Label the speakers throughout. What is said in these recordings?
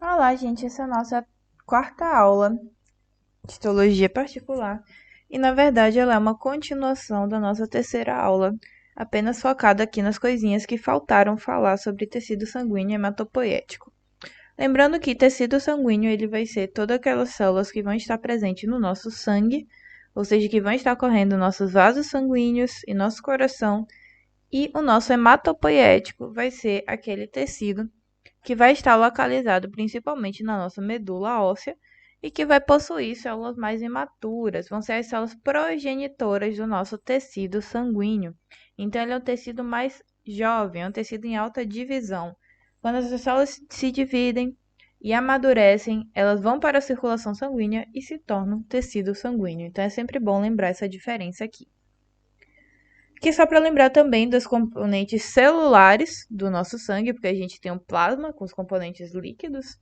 Speaker 1: Olá, gente. Essa é a nossa quarta aula de histologia particular. E, na verdade, ela é uma continuação da nossa terceira aula, apenas focada aqui nas coisinhas que faltaram falar sobre tecido sanguíneo hematopoético. Lembrando que tecido sanguíneo ele vai ser todas aquelas células que vão estar presentes no nosso sangue, ou seja, que vão estar correndo nossos vasos sanguíneos e nosso coração. E o nosso hematopoético vai ser aquele tecido que vai estar localizado principalmente na nossa medula óssea e que vai possuir células mais imaturas, vão ser as células progenitoras do nosso tecido sanguíneo. Então, ele é um tecido mais jovem, é um tecido em alta divisão. Quando essas células se dividem e amadurecem, elas vão para a circulação sanguínea e se tornam tecido sanguíneo. Então, é sempre bom lembrar essa diferença aqui. Que só para lembrar também dos componentes celulares do nosso sangue, porque a gente tem o plasma com os componentes líquidos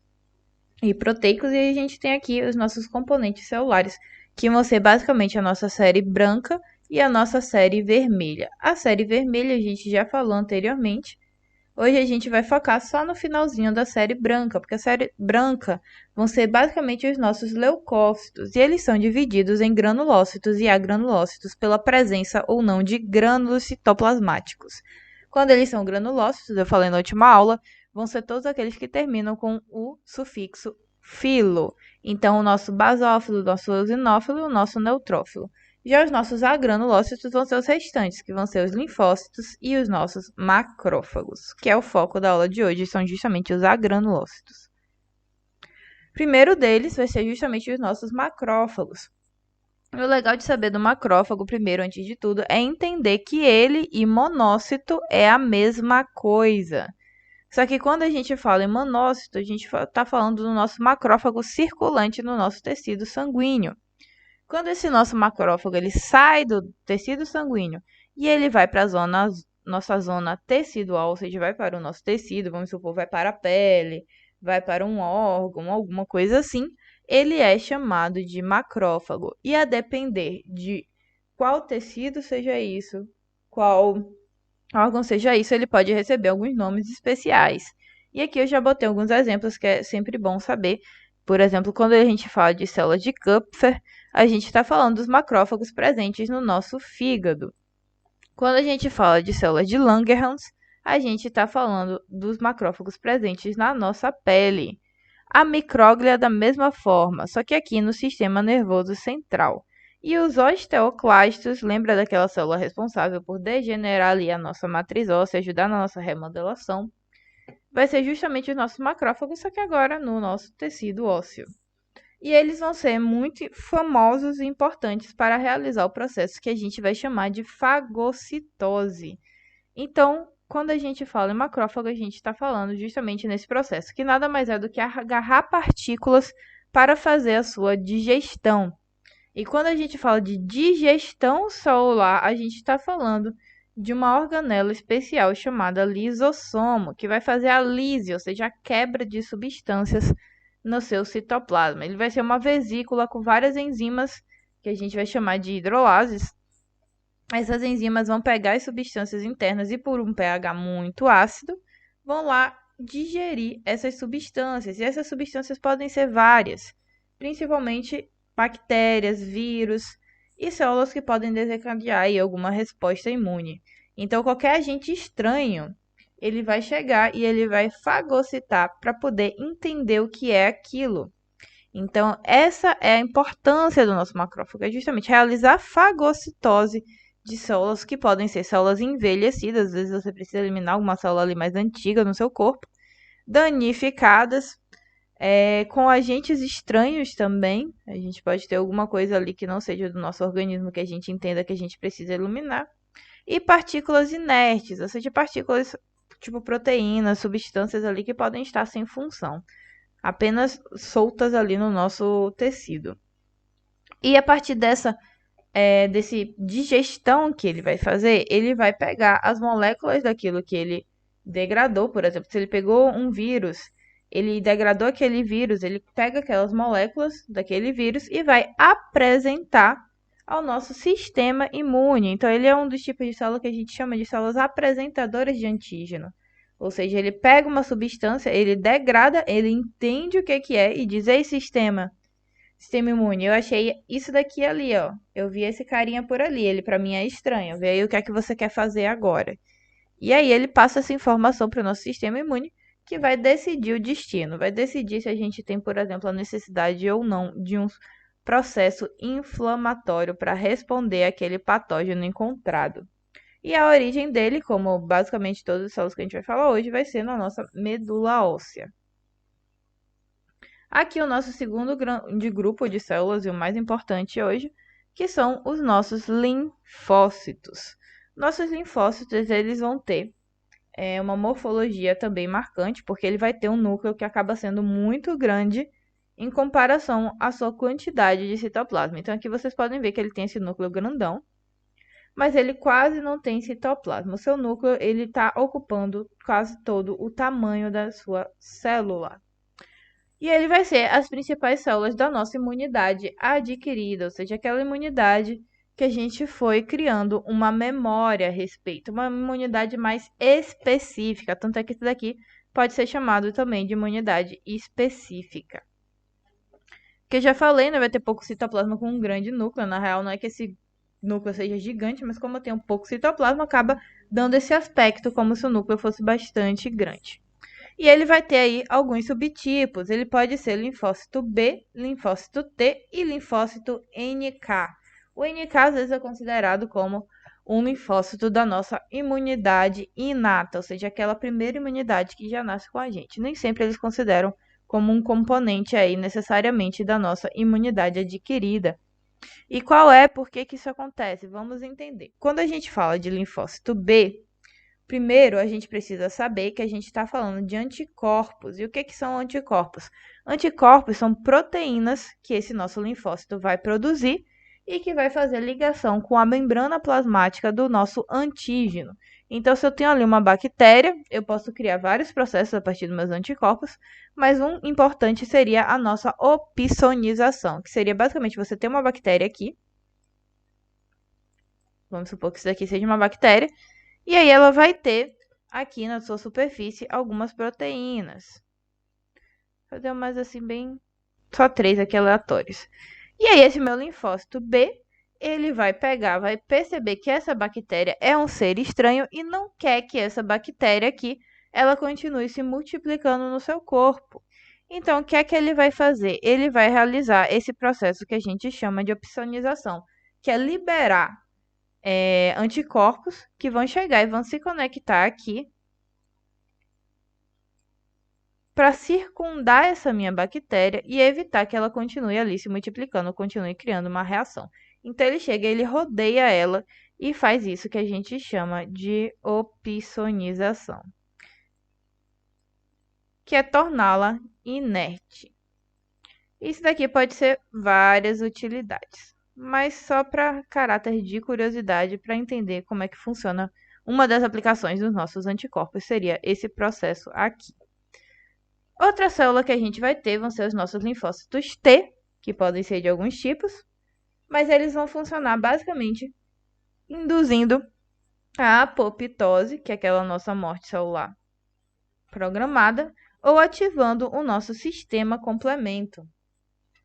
Speaker 1: e proteicos, e a gente tem aqui os nossos componentes celulares, que vão ser basicamente a nossa série branca e a nossa série vermelha. A série vermelha a gente já falou anteriormente. Hoje a gente vai focar só no finalzinho da série branca, porque a série branca vão ser basicamente os nossos leucócitos, e eles são divididos em granulócitos e agranulócitos pela presença ou não de grânulos citoplasmáticos. Quando eles são granulócitos, eu falei na última aula, vão ser todos aqueles que terminam com o sufixo filo. Então, o nosso basófilo, o nosso eosinófilo e o nosso neutrófilo. Já os nossos agranulócitos vão ser os restantes, que vão ser os linfócitos e os nossos macrófagos, que é o foco da aula de hoje, são justamente os agranulócitos. O primeiro deles vai ser justamente os nossos macrófagos. O legal de saber do macrófago, primeiro, antes de tudo, é entender que ele e monócito é a mesma coisa. Só que quando a gente fala em monócito, a gente está falando do nosso macrófago circulante no nosso tecido sanguíneo. Quando esse nosso macrófago ele sai do tecido sanguíneo e ele vai para a nossa zona tecidual, ou seja, vai para o nosso tecido, vamos supor, vai para a pele, vai para um órgão, alguma coisa assim, ele é chamado de macrófago. E a depender de qual tecido seja isso, qual órgão seja isso, ele pode receber alguns nomes especiais. E aqui eu já botei alguns exemplos que é sempre bom saber. Por exemplo, quando a gente fala de células de Kupfer, a gente está falando dos macrófagos presentes no nosso fígado. Quando a gente fala de células de Langerhans, a gente está falando dos macrófagos presentes na nossa pele. A micróglia da mesma forma, só que aqui no sistema nervoso central. E os osteoclastos, lembra daquela célula responsável por degenerar ali a nossa matriz óssea, ajudar na nossa remodelação? Vai ser justamente os nossos macrófagos, só que agora no nosso tecido ósseo. E eles vão ser muito famosos e importantes para realizar o processo que a gente vai chamar de fagocitose. Então, quando a gente fala em macrófago, a gente está falando justamente nesse processo, que nada mais é do que agarrar partículas para fazer a sua digestão. E quando a gente fala de digestão celular, a gente está falando de uma organela especial chamada lisossomo, que vai fazer a lise, ou seja, a quebra de substâncias no seu citoplasma. Ele vai ser uma vesícula com várias enzimas, que a gente vai chamar de hidrolases. Essas enzimas vão pegar as substâncias internas e, por um pH muito ácido, vão lá digerir essas substâncias. E essas substâncias podem ser várias, principalmente bactérias, vírus e células que podem desencadear aí alguma resposta imune. Então, qualquer agente estranho, ele vai chegar e ele vai fagocitar para poder entender o que é aquilo. Então, essa é a importância do nosso macrófago, é justamente realizar a fagocitose de células que podem ser células envelhecidas, às vezes você precisa eliminar alguma célula ali mais antiga no seu corpo, danificadas, com agentes estranhos também. A gente pode ter alguma coisa ali que não seja do nosso organismo que a gente entenda que a gente precisa eliminar. E partículas inertes, ou seja, partículas tipo proteínas, substâncias ali que podem estar sem função, apenas soltas ali no nosso tecido. E a partir desse digestão que ele vai fazer, ele vai pegar as moléculas daquilo que ele degradou. Por exemplo, se ele pegou um vírus, ele degradou aquele vírus, ele pega aquelas moléculas daquele vírus e vai apresentar ao nosso sistema imune. Então, ele é um dos tipos de célula que a gente chama de células apresentadoras de antígeno. Ou seja, ele pega uma substância, ele degrada, ele entende o que é e diz: ei, sistema imune, eu achei isso daqui ali, ó. Eu vi esse carinha por ali, ele pra mim é estranho. Vê aí o que é que você quer fazer agora. E aí ele passa essa informação para o nosso sistema imune, que vai decidir o destino. Vai decidir se a gente tem, por exemplo, a necessidade ou não de um processo inflamatório para responder àquele patógeno encontrado. E a origem dele, como basicamente todas as células que a gente vai falar hoje, vai ser na nossa medula óssea. Aqui o nosso segundo grande grupo de células, e o mais importante hoje, que são os nossos linfócitos. Nossos linfócitos, eles vão ter uma morfologia também marcante, porque ele vai ter um núcleo que acaba sendo muito grande em comparação à sua quantidade de citoplasma. Então aqui vocês podem ver que ele tem esse núcleo grandão, mas ele quase não tem citoplasma. O seu núcleo ele está ocupando quase todo o tamanho da sua célula. E ele vai ser as principais células da nossa imunidade adquirida, ou seja, aquela imunidade que a gente foi criando uma memória a respeito, uma imunidade mais específica. Tanto é que isso daqui pode ser chamado também de imunidade específica. Que eu já falei, né, vai ter pouco citoplasma com um grande núcleo. Na real, não é que esse núcleo seja gigante, mas como tem um pouco citoplasma, acaba dando esse aspecto como se o núcleo fosse bastante grande. E ele vai ter aí alguns subtipos. Ele pode ser linfócito B, linfócito T e linfócito NK. O NK às vezes é considerado como um linfócito da nossa imunidade inata, ou seja, aquela primeira imunidade que já nasce com a gente. Nem sempre eles consideram como um componente aí necessariamente da nossa imunidade adquirida. E qual é, por que isso acontece? Vamos entender. Quando a gente fala de linfócito B, primeiro, a gente precisa saber que a gente está falando de anticorpos. E o que são anticorpos? Anticorpos são proteínas que esse nosso linfócito vai produzir e que vai fazer ligação com a membrana plasmática do nosso antígeno. Então, se eu tenho ali uma bactéria, eu posso criar vários processos a partir dos meus anticorpos, mas um importante seria a nossa opsonização, que seria basicamente você ter uma bactéria aqui. Vamos supor que isso daqui seja uma bactéria. E aí ela vai ter aqui na sua superfície algumas proteínas. Vou fazer umas assim bem... Só 3 aqui aleatórios. E aí esse meu linfócito B, ele vai pegar, vai perceber que essa bactéria é um ser estranho e não quer que essa bactéria aqui, ela continue se multiplicando no seu corpo. Então, o que é que ele vai fazer? Ele vai realizar esse processo que a gente chama de opsonização, que é liberar anticorpos que vão chegar e vão se conectar aqui para circundar essa minha bactéria e evitar que ela continue ali se multiplicando, continue criando uma reação. Então ele chega, ele rodeia ela e faz isso que a gente chama de opsonização, que é torná-la inerte. Isso daqui pode ser várias utilidades, mas só para caráter de curiosidade, para entender como é que funciona. Uma das aplicações dos nossos anticorpos seria esse processo aqui. Outra célula que a gente vai ter vão ser os nossos linfócitos T, que podem ser de alguns tipos, mas eles vão funcionar basicamente induzindo a apoptose, que é aquela nossa morte celular programada, ou ativando o nosso sistema complemento.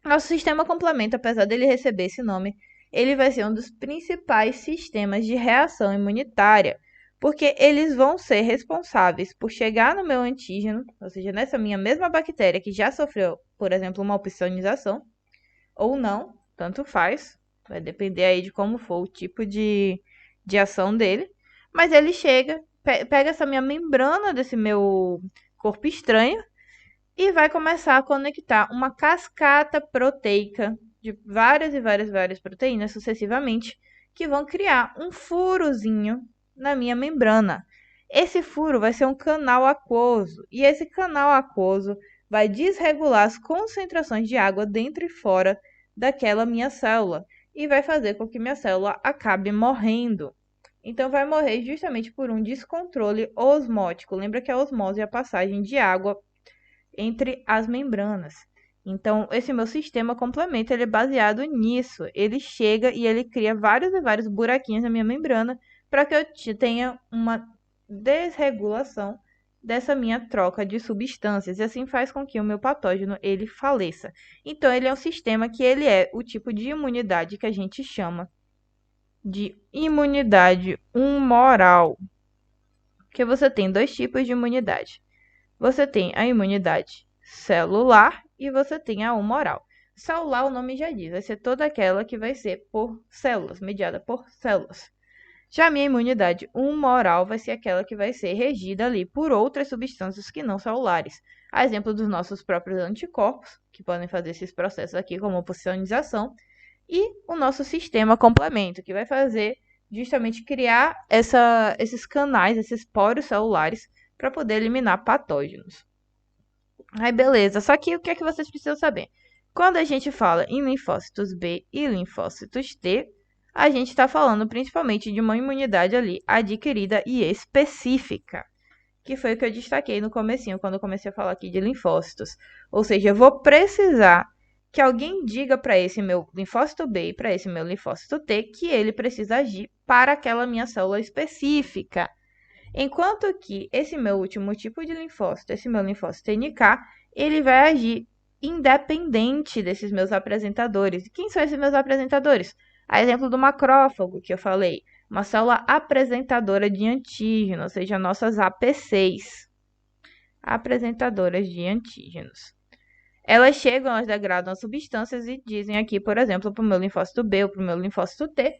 Speaker 1: Nosso sistema complemento, apesar dele receber esse nome, ele vai ser um dos principais sistemas de reação imunitária, porque eles vão ser responsáveis por chegar no meu antígeno, ou seja, nessa minha mesma bactéria que já sofreu, por exemplo, uma opsonização, ou não, tanto faz, vai depender aí de como for o tipo de ação dele, mas ele chega, pega essa minha membrana desse meu corpo estranho, e vai começar a conectar uma cascata proteica de várias e várias proteínas sucessivamente, que vão criar um furozinho na minha membrana. Esse furo vai ser um canal aquoso, e esse canal aquoso vai desregular as concentrações de água dentro e fora daquela minha célula, e vai fazer com que minha célula acabe morrendo. Então, vai morrer justamente por um descontrole osmótico. Lembra que a osmose é a passagem de água entre as membranas. Então, esse meu sistema complemento, ele é baseado nisso. Ele chega e ele cria vários e vários buraquinhos na minha membrana para que eu tenha uma desregulação dessa minha troca de substâncias e assim faz com que o meu patógeno ele faleça. Então ele é um sistema que ele é o tipo de imunidade que a gente chama de imunidade humoral, que você tem dois tipos de imunidade. Você tem a imunidade celular e você tem a humoral. Celular, o nome já diz, vai ser toda aquela que vai ser por células, mediada por células. Já a minha imunidade humoral vai ser aquela que vai ser regida ali por outras substâncias que não celulares. A exemplo dos nossos próprios anticorpos, que podem fazer esses processos aqui como opsonização, e o nosso sistema complemento, que vai fazer justamente criar esses canais, esses poros celulares, para poder eliminar patógenos. Aí, beleza. Só que o que é que vocês precisam saber? Quando a gente fala em linfócitos B e linfócitos T, a gente está falando principalmente de uma imunidade ali adquirida e específica, que foi o que eu destaquei no comecinho, quando eu comecei a falar aqui de linfócitos. Ou seja, eu vou precisar que alguém diga para esse meu linfócito B e para esse meu linfócito T que ele precisa agir para aquela minha célula específica. Enquanto que esse meu último tipo de linfócito, esse meu linfócito NK, ele vai agir independente desses meus apresentadores. E quem são esses meus apresentadores? A exemplo do macrófago que eu falei, uma célula apresentadora de antígeno, ou seja, nossas APCs, apresentadoras de antígenos. Elas chegam, elas degradam as substâncias e dizem aqui, por exemplo, para o meu linfócito B ou para o meu linfócito T,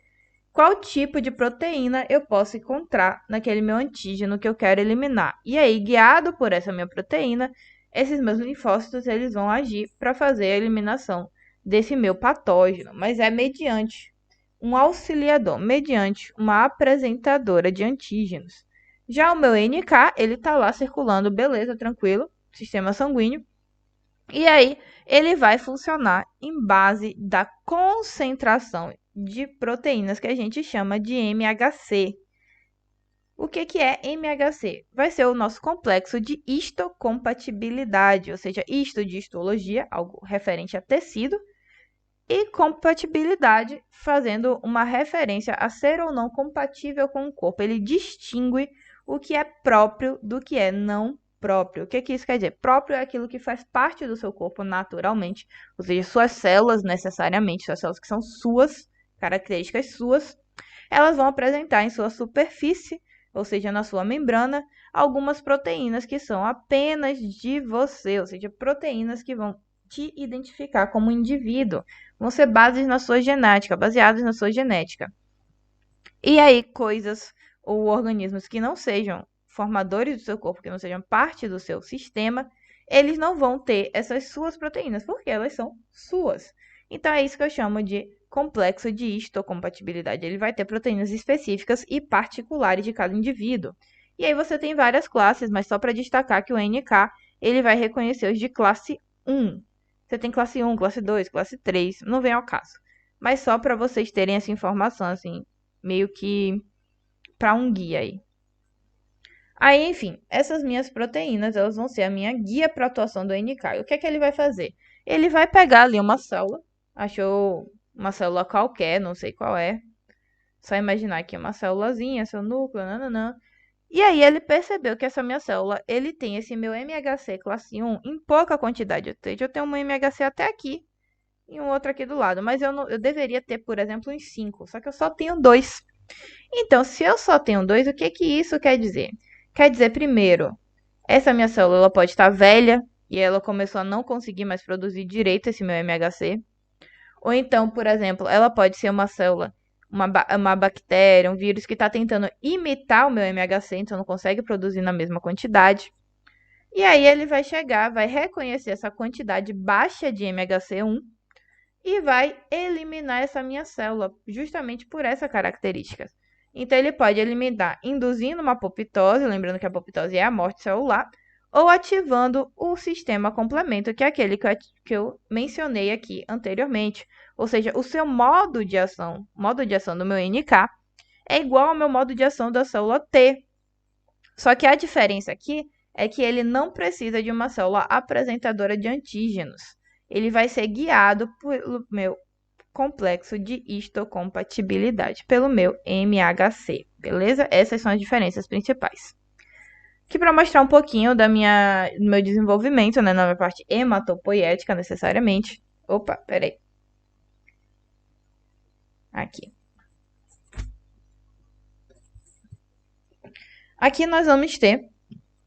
Speaker 1: qual tipo de proteína eu posso encontrar naquele meu antígeno que eu quero eliminar. E aí, guiado por essa minha proteína, esses meus linfócitos eles vão agir para fazer a eliminação desse meu patógeno, mas é mediante um auxiliador, mediante uma apresentadora de antígenos. Já o meu NK, ele está lá circulando, beleza, tranquilo, sistema sanguíneo, e aí ele vai funcionar em base da concentração de proteínas que a gente chama de MHC. O que é MHC? Vai ser o nosso complexo de histocompatibilidade, ou seja, histo de histologia, algo referente a tecido, e compatibilidade, fazendo uma referência a ser ou não compatível com o corpo. Ele distingue o que é próprio do que é não próprio. O que isso quer dizer? Próprio é aquilo que faz parte do seu corpo naturalmente, ou seja, suas células necessariamente, suas células que são suas, características suas, elas vão apresentar em sua superfície, ou seja, na sua membrana, algumas proteínas que são apenas de você, ou seja, proteínas que vão te identificar como indivíduo, vão ser bases na sua genética, baseadas na sua genética. E aí, coisas ou organismos que não sejam formadores do seu corpo, que não sejam parte do seu sistema, eles não vão ter essas suas proteínas, porque elas são suas. Então, é isso que eu chamo de complexo de histocompatibilidade. Ele vai ter proteínas específicas e particulares de cada indivíduo. E aí você tem várias classes, mas só para destacar que o NK, ele vai reconhecer os de classe 1. Você tem classe 1, classe 2, classe 3, não vem ao caso. Mas só para vocês terem essa informação, assim, meio que para um guia aí. Aí, enfim, essas minhas proteínas, elas vão ser a minha guia para atuação do NK. E o que é que ele vai fazer? Ele vai pegar ali uma célula, achou uma célula qualquer, não sei qual é. Só imaginar aqui uma célulazinha, seu núcleo, nananã. E aí ele percebeu que essa minha célula, ele tem esse meu MHC classe 1 em pouca quantidade. Ou seja, eu tenho um MHC até aqui e um outro aqui do lado. Mas eu deveria ter, por exemplo, uns 5. Só que eu só tenho 2. Então, se eu só tenho 2, o que que isso quer dizer? Quer dizer, primeiro, essa minha célula ela pode estar velha e ela começou a não conseguir mais produzir direito esse meu MHC. Ou então, por exemplo, ela pode ser uma célula, uma bactéria, um vírus que está tentando imitar o meu MHC, então não consegue produzir na mesma quantidade. E aí ele vai chegar, vai reconhecer essa quantidade baixa de MHC1 e vai eliminar essa minha célula, justamente por essa característica. Então ele pode eliminar induzindo uma apoptose, lembrando que a apoptose é a morte celular, ou ativando o sistema complemento, que é aquele que eu mencionei aqui anteriormente. Ou seja, o seu modo de ação do meu NK, é igual ao meu modo de ação da célula T. Só que a diferença aqui é que ele não precisa de uma célula apresentadora de antígenos. Ele vai ser guiado pelo meu complexo de histocompatibilidade, pelo meu MHC, beleza? Essas são as diferenças principais. que para mostrar um pouquinho do meu desenvolvimento, né, na minha parte hematopoética, necessariamente. Opa, peraí. Aqui. Aqui nós vamos ter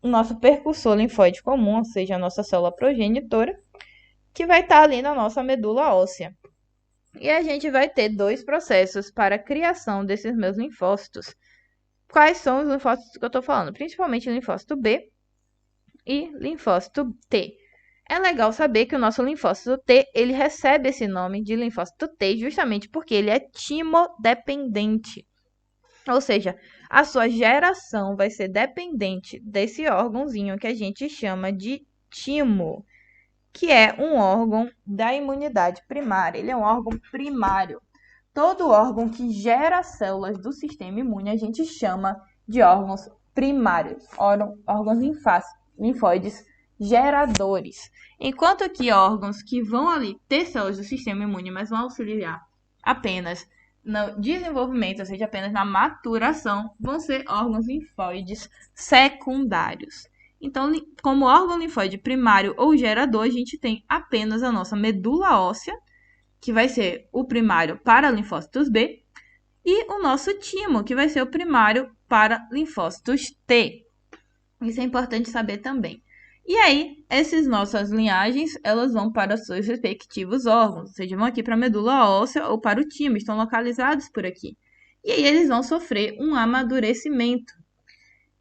Speaker 1: o nosso percussor linfóide comum, ou seja, a nossa célula progenitora, que vai estar ali na nossa medula óssea. E a gente vai ter dois processos para a criação desses meus linfócitos. Quais são os linfócitos que eu estou falando? Principalmente linfócito B e linfócito T. É legal saber que o nosso linfócito T, ele recebe esse nome de linfócito T justamente porque ele é timodependente. Ou seja, a sua geração vai ser dependente desse órgãozinho que a gente chama de timo, que é um órgão da imunidade primária. Ele é um órgão primário. Todo órgão que gera células do sistema imune a gente chama de órgãos primários, órgãos linfóides geradores. Enquanto que órgãos que vão ali ter células do sistema imune, mas vão auxiliar apenas no desenvolvimento, ou seja, apenas na maturação, vão ser órgãos linfóides secundários. Então, como órgão linfóide primário ou gerador, a gente tem apenas a nossa medula óssea, que vai ser o primário para linfócitos B, e o nosso timo, que vai ser o primário para linfócitos T. Isso é importante saber também. E aí, essas nossas linhagens, elas vão para os seus respectivos órgãos, ou seja, vão aqui para a medula óssea ou para o timo, estão localizados por aqui. E aí eles vão sofrer um amadurecimento.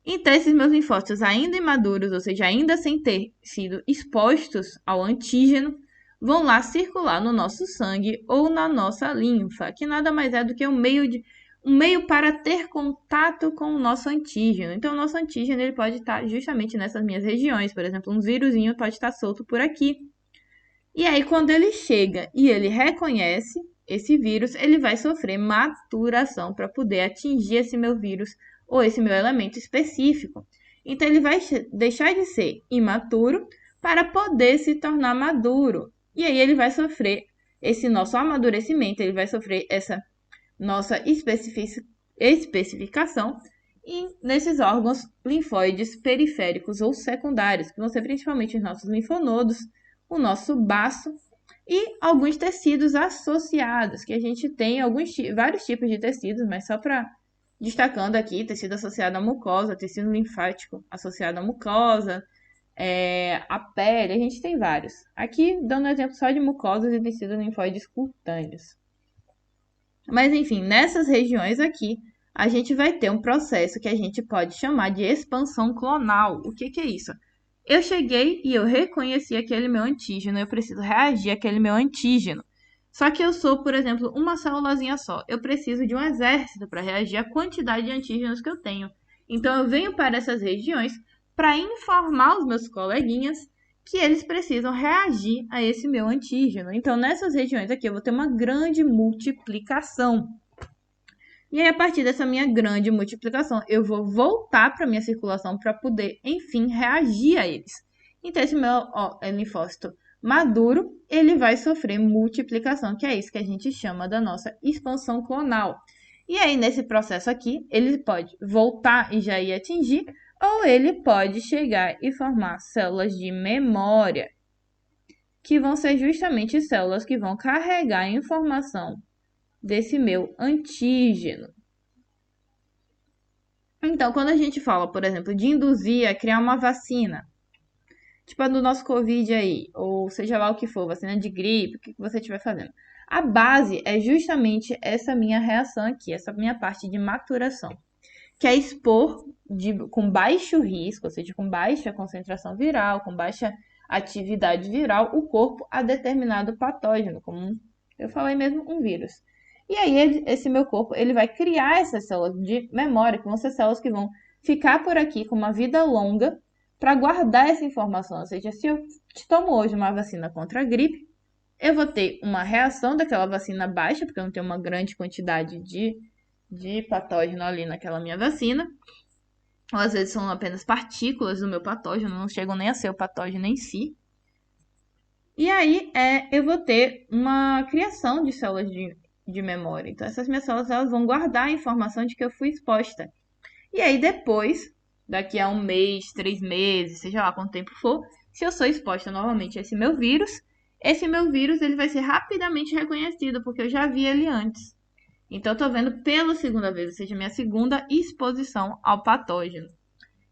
Speaker 1: Então, esses meus linfócitos ainda imaduros, ou seja, ainda sem ter sido expostos ao antígeno, vão lá circular no nosso sangue ou na nossa linfa, que nada mais é do que um meio para ter contato com o nosso antígeno. Então, o nosso antígeno ele pode estar justamente nessas minhas regiões. Por exemplo, um vírusinho pode estar solto por aqui. E aí, quando ele chega e ele reconhece esse vírus, ele vai sofrer maturação para poder atingir esse meu vírus ou esse meu elemento específico. Então, ele vai deixar de ser imaturo para poder se tornar maduro. E aí, ele vai sofrer esse nosso amadurecimento, ele vai sofrer essa nossa especificação nesses órgãos linfóides periféricos ou secundários, que vão ser principalmente os nossos linfonodos, o nosso baço e alguns tecidos associados, que a gente tem vários tipos de tecidos, mas só para destacando aqui, tecido associado à mucosa, tecido linfático associado à mucosa, a pele, a gente tem vários. Aqui, dando exemplo só de mucosas e tecidos linfóides cutâneos. Mas, enfim, nessas regiões aqui, a gente vai ter um processo que a gente pode chamar de expansão clonal. O que é isso? Eu cheguei e eu reconheci aquele meu antígeno, eu preciso reagir àquele meu antígeno. Só que eu sou, por exemplo, uma célulazinha só. Eu preciso de um exército para reagir à quantidade de antígenos que eu tenho. Então, eu venho para essas regiões para informar os meus coleguinhas que eles precisam reagir a esse meu antígeno. Então, nessas regiões aqui, eu vou ter uma grande multiplicação. E aí, a partir dessa minha grande multiplicação, eu vou voltar para a minha circulação para poder, enfim, reagir a eles. Então, esse meu linfócito maduro, ele vai sofrer multiplicação, que é isso que a gente chama da nossa expansão clonal. E aí, nesse processo aqui, ele pode voltar e já ir atingir, ou ele pode chegar e formar células de memória, que vão ser justamente células que vão carregar a informação desse meu antígeno. Então, quando a gente fala, por exemplo, de induzir a criar uma vacina, tipo a do nosso Covid aí, ou seja lá o que for, vacina de gripe, o que você estiver fazendo, a base é justamente essa minha reação aqui, essa minha parte de maturação, que é expor com baixo risco, ou seja, com baixa concentração viral, com baixa atividade viral, o corpo a determinado patógeno, como eu falei mesmo, um vírus. E aí, esse meu corpo, ele vai criar essas células de memória, que vão ser células que vão ficar por aqui com uma vida longa para guardar essa informação. Ou seja, se eu te tomo hoje uma vacina contra a gripe, eu vou ter uma reação daquela vacina baixa, porque eu não tenho uma grande quantidade de patógeno ali naquela minha vacina. Ou às vezes são apenas partículas do meu patógeno, não chegam nem a ser o patógeno em si. E aí, eu vou ter uma criação de células de memória. Então, essas minhas células elas vão guardar a informação de que eu fui exposta. E aí, depois daqui a 1 mês, 3 meses, seja lá quanto tempo for, se eu sou exposta novamente a esse meu vírus ele vai ser rapidamente reconhecido, porque eu já vi ele antes. Então, eu tô vendo pela segunda vez, ou seja, minha segunda exposição ao patógeno.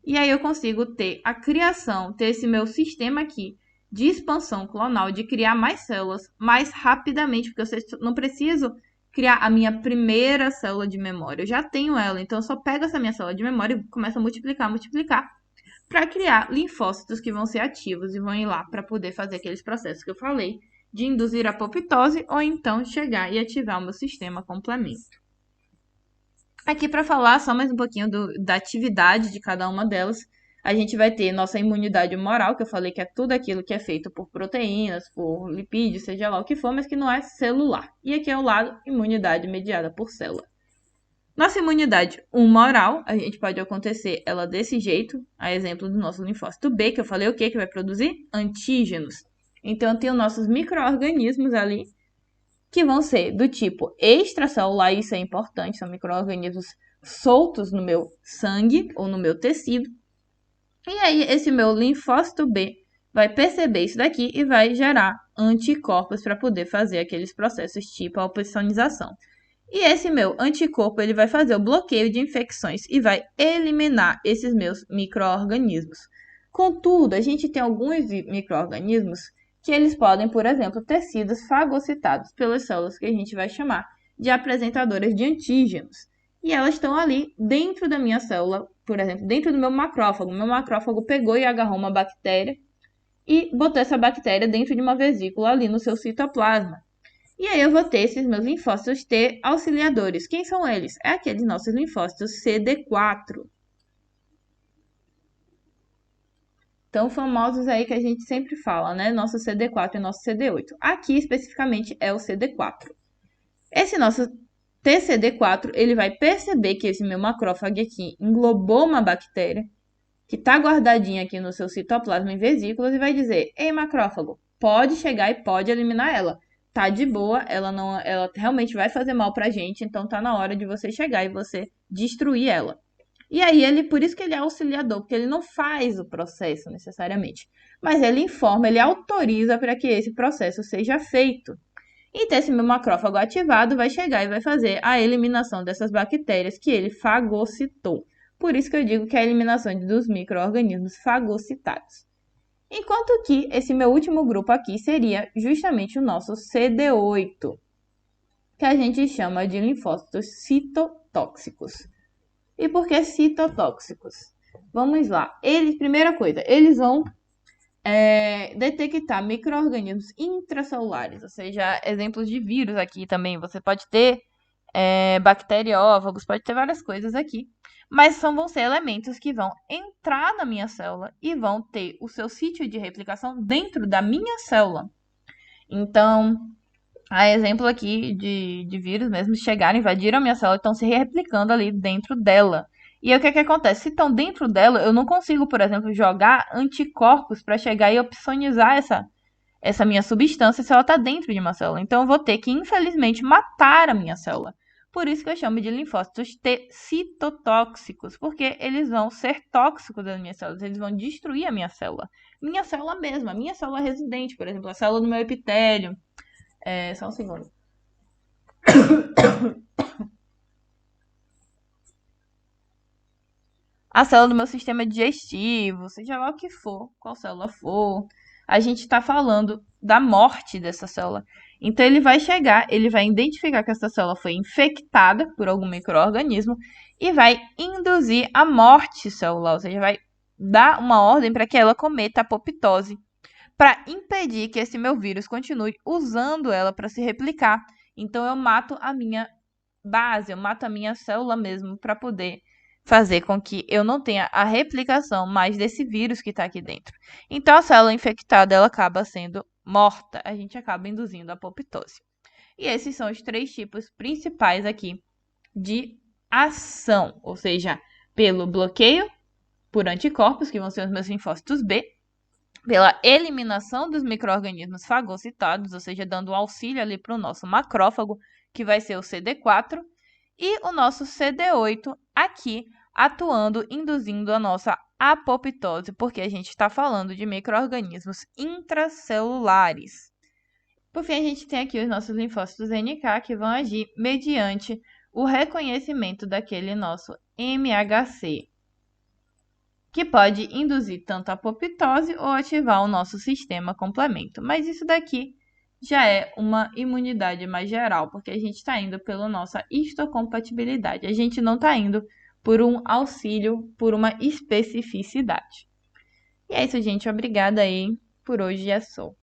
Speaker 1: E aí eu consigo ter a criação, ter esse meu sistema aqui de expansão clonal, de criar mais células mais rapidamente, porque eu não preciso criar a minha primeira célula de memória. Eu já tenho ela, então eu só pego essa minha célula de memória e começo a multiplicar, para criar linfócitos que vão ser ativos e vão ir lá para poder fazer aqueles processos que eu falei, de induzir a apoptose ou então chegar e ativar o meu sistema complemento. Aqui para falar só mais um pouquinho da atividade de cada uma delas, a gente vai ter nossa imunidade humoral, que eu falei que é tudo aquilo que é feito por proteínas, por lipídios, seja lá o que for, mas que não é celular. E aqui é o lado imunidade mediada por célula. Nossa imunidade humoral, a gente pode acontecer ela desse jeito, a exemplo do nosso linfócito B, que eu falei o que vai produzir? Antígenos. Então, tem os nossos micro-organismos ali, que vão ser do tipo extracelular, isso é importante, são micro-organismos soltos no meu sangue ou no meu tecido. E aí, esse meu linfócito B vai perceber isso daqui e vai gerar anticorpos para poder fazer aqueles processos tipo a opsonização. E esse meu anticorpo ele vai fazer o bloqueio de infecções e vai eliminar esses meus micro-organismos. Contudo, a gente tem alguns micro-organismos que eles podem, por exemplo, ter sido fagocitados pelas células que a gente vai chamar de apresentadoras de antígenos. E elas estão ali dentro da minha célula, por exemplo, dentro do meu macrófago. Meu macrófago pegou e agarrou uma bactéria e botou essa bactéria dentro de uma vesícula ali no seu citoplasma. E aí eu vou ter esses meus linfócitos T auxiliadores. Quem são eles? É aqueles nossos linfócitos CD4. Tão famosos aí que a gente sempre fala, né? Nosso CD4 e nosso CD8. Aqui, especificamente, é o CD4. Esse nosso TCD4, ele vai perceber que esse meu macrófago aqui englobou uma bactéria que está guardadinha aqui no seu citoplasma em vesículas e vai dizer: ei, macrófago, pode chegar e pode eliminar ela. Tá de boa, ela realmente vai fazer mal pra gente, então tá na hora de você chegar e você destruir ela. E aí por isso que ele é auxiliador, porque ele não faz o processo necessariamente, mas ele informa, ele autoriza para que esse processo seja feito. Então esse meu macrófago ativado vai chegar e vai fazer a eliminação dessas bactérias que ele fagocitou. Por isso que eu digo que é a eliminação dos micro-organismos fagocitados. Enquanto que esse meu último grupo aqui seria justamente o nosso CD8, que a gente chama de linfócitos citotóxicos. E por que citotóxicos? Vamos lá. Primeira coisa, eles vão detectar micro-organismos intracelulares, ou seja, exemplos de vírus aqui também. Você pode ter bacteriófagos, pode ter várias coisas aqui. Mas vão ser elementos que vão entrar na minha célula e vão ter o seu sítio de replicação dentro da minha célula. Então, a exemplo aqui de vírus mesmo, chegaram, invadiram a minha célula e estão se replicando ali dentro dela. E aí o que acontece? Se estão dentro dela, eu não consigo, por exemplo, jogar anticorpos para chegar e opsonizar essa minha substância se ela está dentro de uma célula. Então eu vou ter que, infelizmente, matar a minha célula. Por isso que eu chamo de linfócitos T citotóxicos, porque eles vão ser tóxicos das minhas células, eles vão destruir a minha célula. Minha célula mesma, a minha célula residente, por exemplo, a célula do meu epitélio. Só um segundo. A célula do meu sistema digestivo, seja lá o que for, qual célula for, a gente está falando da morte dessa célula. Então, ele vai chegar, ele vai identificar que essa célula foi infectada por algum micro-organismo e vai induzir a morte celular, ou seja, vai dar uma ordem para que ela cometa apoptose, para impedir que esse meu vírus continue usando ela para se replicar. Então, eu mato a minha base, eu mato a minha célula mesmo para poder fazer com que eu não tenha a replicação mais desse vírus que está aqui dentro. Então, a célula infectada ela acaba sendo morta, a gente acaba induzindo a apoptose. E esses são os 3 tipos principais aqui de ação, ou seja, pelo bloqueio por anticorpos, que vão ser os meus linfócitos B, pela eliminação dos micro-organismos fagocitados, ou seja, dando auxílio ali para o nosso macrófago, que vai ser o CD4, e o nosso CD8 aqui atuando, induzindo a nossa apoptose, porque a gente está falando de micro-organismos intracelulares. Por fim, a gente tem aqui os nossos linfócitos NK, que vão agir mediante o reconhecimento daquele nosso MHC, que pode induzir tanto a apoptose ou ativar o nosso sistema complemento. Mas isso daqui já é uma imunidade mais geral, porque a gente está indo pela nossa histocompatibilidade. A gente não está indo por um auxílio, por uma especificidade. E é isso, gente. Obrigada aí. Por hoje é só.